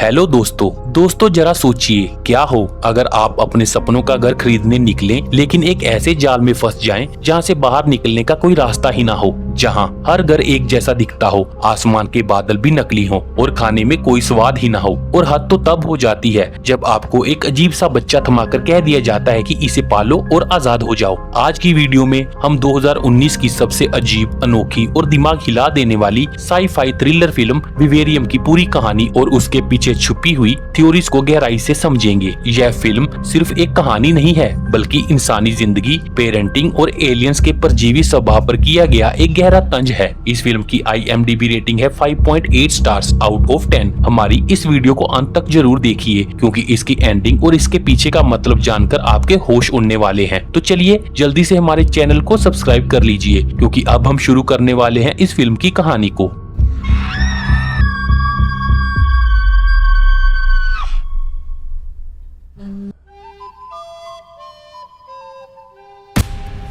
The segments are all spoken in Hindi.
हेलो दोस्तों जरा सोचिए क्या हो अगर आप अपने सपनों का घर खरीदने निकलें लेकिन एक ऐसे जाल में फंस जाएं जहां से बाहर निकलने का कोई रास्ता ही ना हो, जहां हर घर एक जैसा दिखता हो, आसमान के बादल भी नकली हो और खाने में कोई स्वाद ही ना हो। और हद तो तब हो जाती है जब आपको एक अजीब सा बच्चा थमाकर कह दिया जाता है कि इसे पालो और आजाद हो जाओ। आज की वीडियो में हम 2019 की सबसे अजीब, अनोखी और दिमाग हिला देने वाली साई-फाई थ्रिलर फिल्म विवेरियम की पूरी कहानी और उसके पीछे छुपी हुई थ्योरीज को गहराई से समझेंगे। यह फिल्म सिर्फ एक कहानी नहीं है बल्कि इंसानी जिंदगी, पेरेंटिंग और एलियंस के परजीवी स्वभाव पर किया गया एक गहरा तंज है। इस फिल्म की IMDb रेटिंग है 5.8 स्टार्स आउट ऑफ 10। हमारी इस वीडियो को अंत तक जरूर देखिए क्योंकि इसकी एंडिंग और इसके पीछे का मतलब जानकर आपके होश उड़ने वाले हैं। तो चलिए जल्दी से हमारे चैनल को सब्सक्राइब कर लीजिए क्योंकि अब हम शुरू करने वाले हैं इस फिल्म की कहानी को।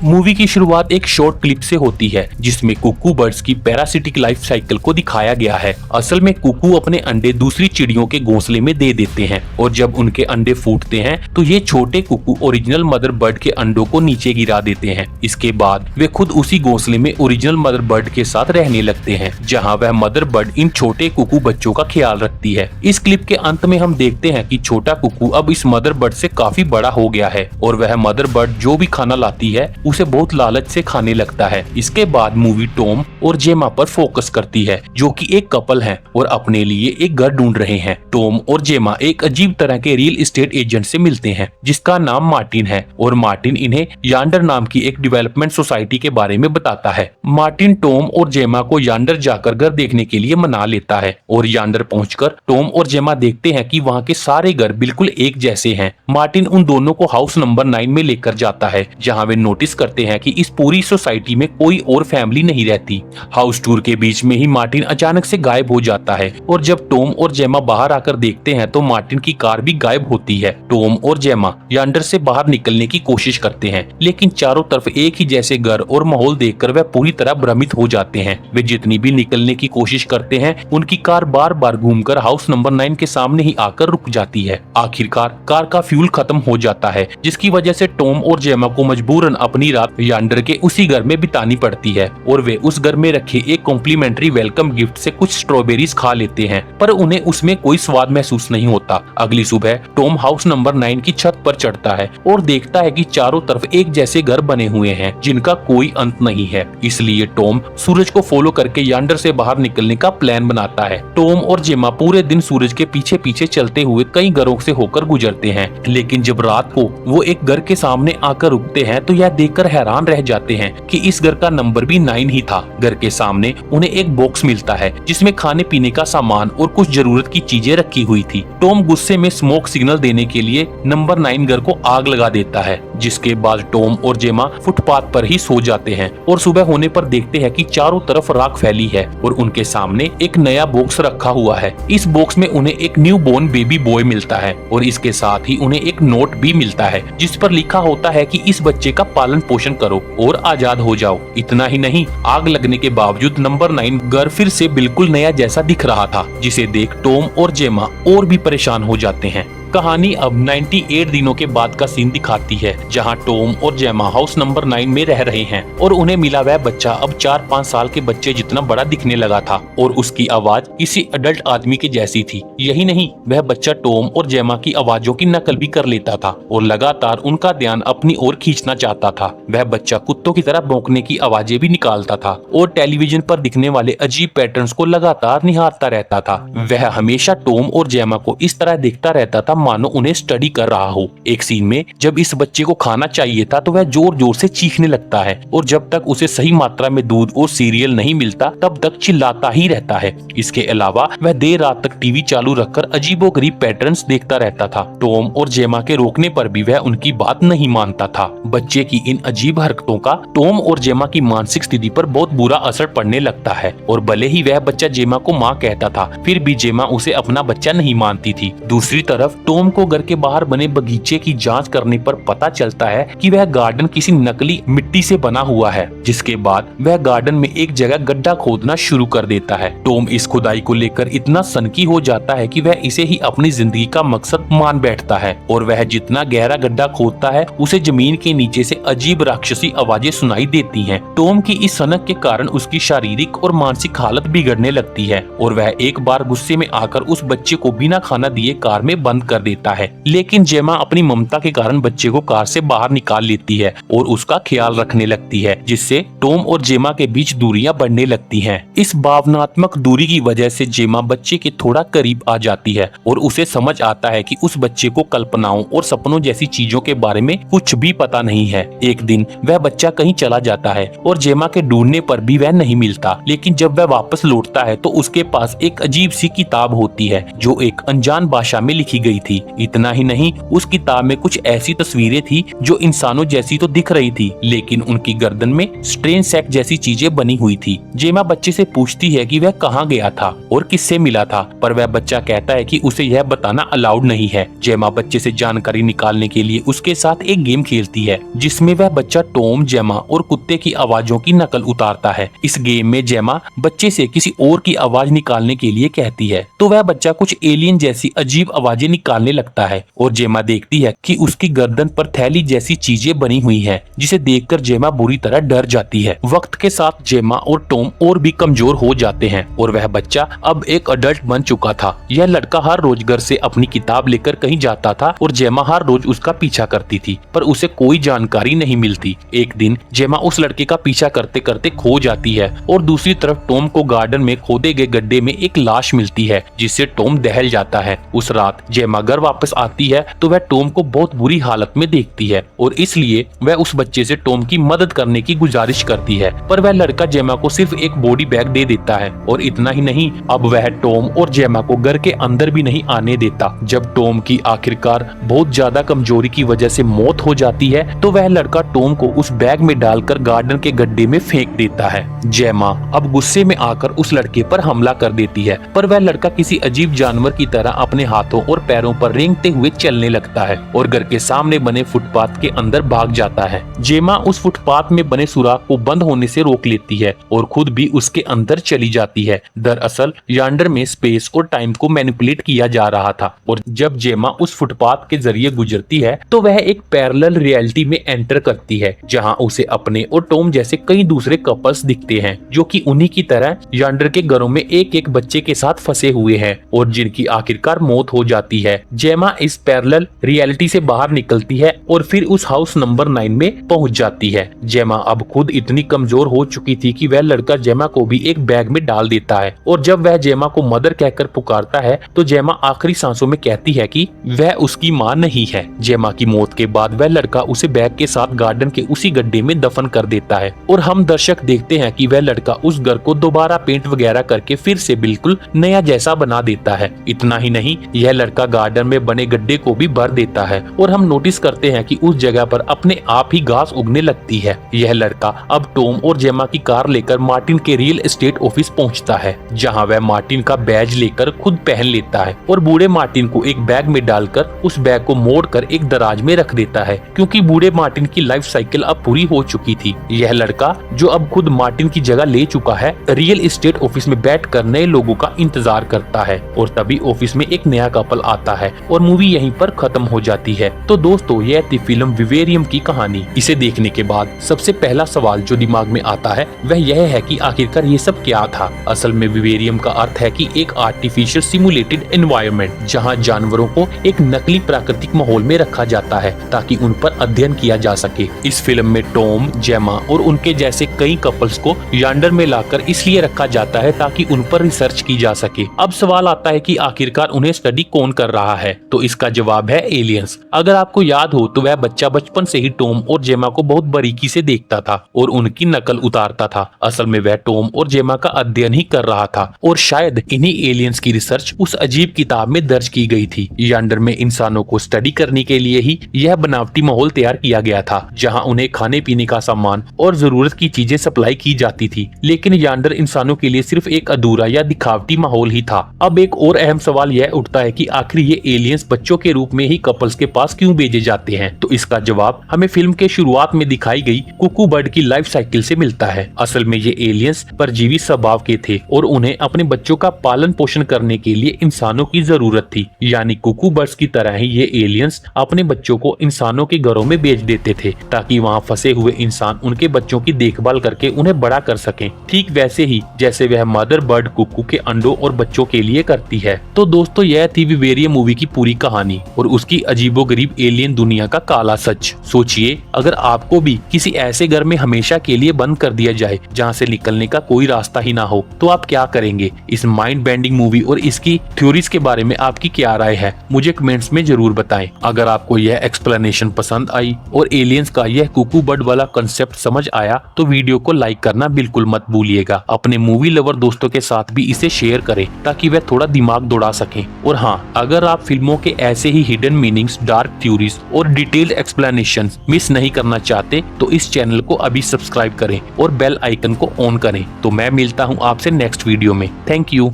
मूवी की शुरुआत एक शॉर्ट क्लिप से होती है जिसमें कुकू बर्ड्स की पैरासिटिक लाइफ साइकिल को दिखाया गया है। असल में कुकू अपने अंडे दूसरी चिड़ियों के घोंसले में दे देते हैं और जब उनके अंडे फूटते हैं तो ये छोटे कुकू ओरिजिनल मदर बर्ड के अंडों को नीचे गिरा देते हैं। इसके बाद वे खुद उसी घोंसले में ओरिजिनल मदर बर्ड के साथ रहने लगते हैं जहाँ वह मदर बर्ड इन छोटे कुकू बच्चों का ख्याल रखती है। इस क्लिप के अंत में हम देखते हैं कि छोटा कुकू अब इस मदर बर्ड से काफी बड़ा हो गया है और वह मदर बर्ड जो भी खाना लाती है उसे बहुत लालच से खाने लगता है। इसके बाद मूवी टॉम और जेमा पर फोकस करती है जो कि एक कपल हैं और अपने लिए एक घर ढूंढ रहे हैं। टॉम और जेमा एक अजीब तरह के रियल एस्टेट एजेंट से मिलते हैं जिसका नाम मार्टिन है और मार्टिन इन्हें यांडर नाम की एक डेवलपमेंट सोसाइटी के बारे में बताता है। मार्टिन टॉम और जेमा को यांडर जाकर घर देखने के लिए मना लेता है और यांडर पहुंचकर टॉम और जेमा देखते हैं कि वहाँ के सारे घर बिल्कुल एक जैसे हैं। मार्टिन उन दोनों को हाउस नंबर 9 में लेकर जाता है जहाँ वे नोटिस करते हैं कि इस पूरी सोसाइटी में कोई और फैमिली नहीं रहती। हाउस टूर के बीच में ही मार्टिन अचानक से गायब हो जाता है और जब टॉम और जेमा बाहर आकर देखते हैं तो मार्टिन की कार भी गायब होती है। टॉम और जेमा यांडर से बाहर निकलने की कोशिश करते हैं लेकिन चारों तरफ एक ही जैसे घर और माहौल देखकर वह पूरी तरह भ्रमित हो जाते हैं। वे जितनी भी निकलने की कोशिश करते हैं उनकी कार बार बार घूमकर हाउस नंबर 9 के सामने ही आकर रुक जाती है। आखिरकार कार का फ्यूल खत्म हो जाता है जिसकी वजह से टॉम और जेमा को मजबूरन अपनी रात यांडर के उसी घर में बितानी पड़ती है और वे उस घर में रखे एक कॉम्प्लीमेंट्री वेलकम गिफ्ट से कुछ स्ट्रॉबेरीज खा लेते हैं पर उन्हें उसमें कोई स्वाद महसूस नहीं होता। अगली सुबह टॉम हाउस नंबर 9 की छत पर चढ़ता है और देखता है कि चारों तरफ एक जैसे घर बने हुए हैं जिनका कोई अंत नहीं है। इसलिए टॉम सूरज को फॉलो करके यांडर से बाहर निकलने का प्लान बनाता है। टॉम और जेमा पूरे दिन सूरज के पीछे पीछे चलते हुए कई घरों से होकर गुजरते हैं लेकिन जब रात को वो एक घर के सामने आकर रुकते हैं तो यह देखकर हैरान रह जाते हैं कि इस घर का नंबर भी 9 ही था। घर के सामने उन्हें एक बॉक्स मिलता है जिसमें खाने पीने का सामान और कुछ जरूरत की चीजें रखी हुई थी। टॉम गुस्से में स्मोक सिग्नल देने के लिए नंबर 9 घर को आग लगा देता है जिसके बाद टॉम और जेमा फुटपाथ पर ही सो जाते हैं और सुबह होने पर देखते हैं कि चारों तरफ राख फैली है और उनके सामने एक नया बॉक्स रखा हुआ है। इस बॉक्स में उन्हें एक न्यू बोर्न बेबी बॉय मिलता है और इसके साथ ही उन्हें एक नोट भी मिलता है जिस पर लिखा होता है कि इस बच्चे का पालन पोषण करो और आजाद हो जाओ। इतना ही नहीं, आग लगने के बावजूद नंबर 9 घर फिर से बिल्कुल नया जैसा दिख रहा था जिसे देख टॉम और जेमा और भी परेशान हो जाते हैं। कहानी अब 98 दिनों के बाद का सीन दिखाती है जहां टॉम और जेमा हाउस नंबर 9 में रह रहे हैं और उन्हें मिला वह बच्चा अब 4-5 साल के बच्चे जितना बड़ा दिखने लगा था और उसकी आवाज किसी अडल्ट आदमी के जैसी थी। यही नहीं, वह बच्चा टॉम और जेमा की आवाजों की नकल भी कर लेता था और लगातार उनका ध्यान अपनी ओर खींचना चाहता था। वह बच्चा कुत्तों की तरह भौंकने की आवाजें भी निकालता था और टेलीविजन पर दिखने वाले अजीब पैटर्न्स को लगातार निहारता रहता था। वह हमेशा टॉम और जेमा को इस तरह देखता रहता था मानो उन्हें स्टडी कर रहा हो। एक सीन में जब इस बच्चे को खाना चाहिए था तो वह जोर जोर से चीखने लगता है और जब तक उसे सही मात्रा में दूध और सीरियल नहीं मिलता तब तक चिल्लाता ही रहता है। इसके अलावा वह देर रात तक टीवी चालू रखकर अजीबोगरीब पैटर्न्स देखता रहता था। टॉम और जेमा के रोकने पर भी वह उनकी बात नहीं मानता था। बच्चे की इन अजीब हरकतों का टॉम और जेमा की मानसिक स्थिति पर बहुत बुरा असर पड़ने लगता है और भले ही वह बच्चा जेमा को माँ कहता था फिर भी जेमा उसे अपना बच्चा नहीं मानती थी। दूसरी तरफ टॉम को घर के बाहर बने बगीचे की जांच करने पर पता चलता है कि वह गार्डन किसी नकली मिट्टी से बना हुआ है, जिसके बाद वह गार्डन में एक जगह गड्ढा खोदना शुरू कर देता है। टॉम इस खुदाई को लेकर इतना सनकी हो जाता है कि वह इसे ही अपनी जिंदगी का मकसद मान बैठता है और वह जितना गहरा गड्ढा खोदता है उसे जमीन के नीचे से अजीब राक्षसी आवाजें सुनाई देती हैं। टॉम की इस सनक के कारण उसकी शारीरिक और मानसिक हालत बिगड़ने लगती है और वह एक बार गुस्से में आकर उस बच्चे को बिना खाना दिए कार में बंद कर देता है। लेकिन जेमा अपनी ममता के कारण बच्चे को कार से बाहर निकाल लेती है और उसका ख्याल रखने लगती है, जिससे टॉम और जेमा के बीच दूरियां बढ़ने लगती हैं। इस भावनात्मक दूरी की वजह से जेमा बच्चे के थोड़ा करीब आ जाती है और उसे समझ आता है कि उस बच्चे को कल्पनाओं और सपनों जैसी चीजों के बारे में कुछ भी पता नहीं है। एक दिन वह बच्चा कहीं चला जाता है और जेमा के ढूंढने पर भी वह नहीं मिलता, लेकिन जब वह वापस लौटता है तो उसके पास एक अजीब सी किताब होती है जो एक अनजान भाषा में लिखी गई थी। इतना ही नहीं, उस किताब में कुछ ऐसी तस्वीरें थी जो इंसानों जैसी तो दिख रही थी, लेकिन उनकी गर्दन में स्ट्रेन सैक जैसी चीजें बनी हुई थी। जेमा बच्चे से पूछती है कि वह कहाँ गया था और किससे मिला था, पर वह बच्चा कहता है कि उसे यह बताना अलाउड नहीं है। जेमा बच्चे से जानकारी निकालने के लिए उसके साथ एक गेम खेलती है जिसमें वह बच्चा टॉम, जेमा और कुत्ते की आवाजों की नकल उतारता है। इस गेम में जेमा बच्चे से किसी और की आवाज निकालने के लिए कहती है तो वह बच्चा कुछ एलियन जैसी अजीब आवाजें निकालने लगता है और जेमा देखती है कि उसकी गर्दन पर थैली जैसी चीजें बनी हुई हैं, जिसे देखकर जेमा बुरी तरह डर जाती है। वक्त के साथ जेमा और टॉम और भी कमजोर हो जाते हैं और वह बच्चा अब एक अडल्ट बन चुका था। यह लड़का हर रोज घर से अपनी किताब लेकर कहीं जाता था और जेमा हर रोज उसका पीछा करती थी, पर उसे कोई जानकारी नहीं मिलती। एक दिन जेमा उस लड़के का पीछा करते करते खो जाती है और दूसरी तरफ टॉम को गार्डन में खोदे गए गड्ढे में एक लाश मिलती है, जिससे टॉम दहल जाता है। उस रात जेमा घर वापस आती है तो वह टॉम को बहुत बुरी हालत में देखती है और इसलिए वह उस बच्चे से टॉम की मदद करने की गुजारिश करती है, पर वह लड़का जेमा को सिर्फ एक बॉडी बैग दे देता है और इतना ही नहीं, अब वह टॉम और जेमा को घर के अंदर भी नहीं आने देता। जब टॉम की आखिरकार बहुत ज्यादा कमजोरी की वजह से मौत हो जाती है तो वह लड़का टॉम को उस बैग में डालकर गार्डन के गड्ढे में फेंक देता है। जेमा अब गुस्से में आकर उस लड़के पर हमला कर देती है, पर वह लड़का किसी अजीब जानवर की तरह अपने हाथों और पैरों पर रेंगते हुए चलने लगता है और घर के सामने बने फुटपाथ के अंदर भाग जाता है। जेमा उस फुटपाथ में बने सुराख को बंद होने से रोक लेती है और खुद भी उसके अंदर चली जाती है। दरअसल यांडर में स्पेस और टाइम को मैनिपुलेट किया जा रहा था और जब जेमा उस फुटपाथ के जरिए गुजरती है तो वह एक पैरेलल रियलिटी में एंटर करती है, जहां उसे अपने और टॉम जैसे कई दूसरे कपल्स दिखते हैं जो कि उन्हीं की तरह यांडर के घरों में एक एक बच्चे के साथ फंसे हुए हैं और जिनकी आखिरकार मौत हो जाती है। जेमा इस पैरेलल रियलिटी से बाहर निकलती है और फिर उस हाउस नंबर 9 में पहुंच जाती है। जेमा अब खुद इतनी कमजोर हो चुकी थी कि वह लड़का जेमा को भी एक बैग में डाल देता है और जब वह जेमा को मदर कहकर पुकारता है तो जेमा आखिरी सांसों में कहती है कि वह उसकी मां नहीं है। जेमा की मौत के बाद वह लड़का उसे बैग के साथ गार्डन के उसी गड्ढे में दफन कर देता है और हम दर्शक देखते हैं कि वह लड़का उस घर को दोबारा पेंट वगैरह करके फिर से बिल्कुल नया जैसा बना देता है। इतना ही नहीं, यह लड़का गार्डन में बने गड्ढे को भी भर देता है और हम नोटिस करते हैं कि उस जगह पर अपने आप ही घास उगने लगती है। यह लड़का अब टॉम और जेमा की कार लेकर मार्टिन के रियल एस्टेट ऑफिस पहुंचता है, जहां वह मार्टिन का बैज लेकर खुद पहन लेता है और बूढ़े मार्टिन को एक बैग में डालकर उस बैग को मोड़कर एक दराज में रख देता है, क्योंकि बूढ़े मार्टिन की लाइफ साइकिल अब पूरी हो चुकी थी। यह लड़का जो अब खुद मार्टिन की जगह ले चुका है, रियल एस्टेट ऑफिस में बैठकर नए लोगों का इंतजार करता है और तभी ऑफिस में एक नया कपल आता है और मूवी यहीं पर खत्म हो जाती है। तो दोस्तों, यह थी फिल्म विवेरियम की कहानी। इसे देखने के बाद सबसे पहला सवाल जो दिमाग में आता है वह यह है कि आखिरकार ये सब क्या था। असल में विवेरियम का अर्थ है कि एक आर्टिफिशियल सिमुलेटेड एनवायरनमेंट, जहां जानवरों को एक नकली प्राकृतिक माहौल में रखा जाता है ताकि उन पर अध्ययन किया जा सके। इस फिल्म में टॉम, जेमा और उनके जैसे कई कपल्स को यांडर में लाकर इसलिए रखा जाता है ताकि उन पर रिसर्च की जा सके। अब सवाल आता है कि आखिरकार उन्हें स्टडी कौन कर रहा है, तो इसका जवाब है एलियंस। अगर आपको याद हो तो वह बच्चा बचपन से ही टॉम और जेमा को बहुत बारीकी से देखता था और उनकी नकल उतारता था। असल में वह टॉम और जेमा का अध्ययन ही कर रहा था और शायद इन्हीं एलियंस की रिसर्च उस अजीब किताब में दर्ज की गई थी। यांडर में इंसानों को स्टडी करने के लिए ही यह बनावटी माहौल तैयार किया गया था, जहां उन्हें खाने पीने का सामान और जरूरत की चीजें सप्लाई की जाती थी। लेकिन यांडर इंसानों के लिए सिर्फ एक अधूरा या दिखावटी माहौल ही था। अब एक और अहम सवाल यह उठता है कि आखिर ये एलियंस बच्चों के रूप में ही कपल्स के पास क्यों भेजे जाते हैं, तो इसका जवाब हमें फिल्म के शुरुआत में दिखाई गई कुकू बर्ड की लाइफ साइकिल से मिलता है। असल में ये एलियंस परजीवी स्वभाव के थे और उन्हें अपने बच्चों का पालन पोषण करने के लिए इंसानों की जरूरत थी। यानी कुकू बर्ड्स की तरह ही ये एलियंस अपने बच्चों को इंसानों के घरों में भेज देते थे ताकि वहाँ फंसे हुए इंसान उनके बच्चों की देखभाल करके उन्हें बड़ा कर सकें, ठीक वैसे ही जैसे वह मदर बर्ड कुकू के अंडों और बच्चों के लिए करती है। तो दोस्तों, यह थी विवेरियम मूवी की पूरी कहानी और उसकी अजीबोगरीब एलियन दुनिया का काला सच। सोचिए, अगर आपको भी किसी ऐसे घर में हमेशा के लिए बंद कर दिया जाए जहाँ से निकलने का कोई रास्ता ही ना हो, तो आप क्या करेंगे? इस माइंड बेंडिंग मूवी और इसकी थ्योरीज के बारे में आपकी क्या राय है, मुझे कमेंट्स में जरूर बताएं। अगर आपको यह एक्सप्लेनेशन पसंद आई और एलियंस का यह कुकू बर्ड वाला कंसेप्ट समझ आया तो वीडियो को लाइक करना बिल्कुल मत भूलिएगा। अपने मूवी लवर दोस्तों के साथ भी इसे शेयर करें ताकि वह थोड़ा दिमाग दौड़ा सकें। और हाँ, अगर आप फिल्मों के ऐसे ही हिडन मीनिंग्स, डार्क थ्योरीज और डिटेल्ड एक्सप्लेनेशन मिस नहीं करना चाहते तो इस चैनल को अभी सब्सक्राइब करें और बेल आइकन को ऑन करें। तो मैं मिलता हूँ आपसे नेक्स्ट वीडियो में। Thank you.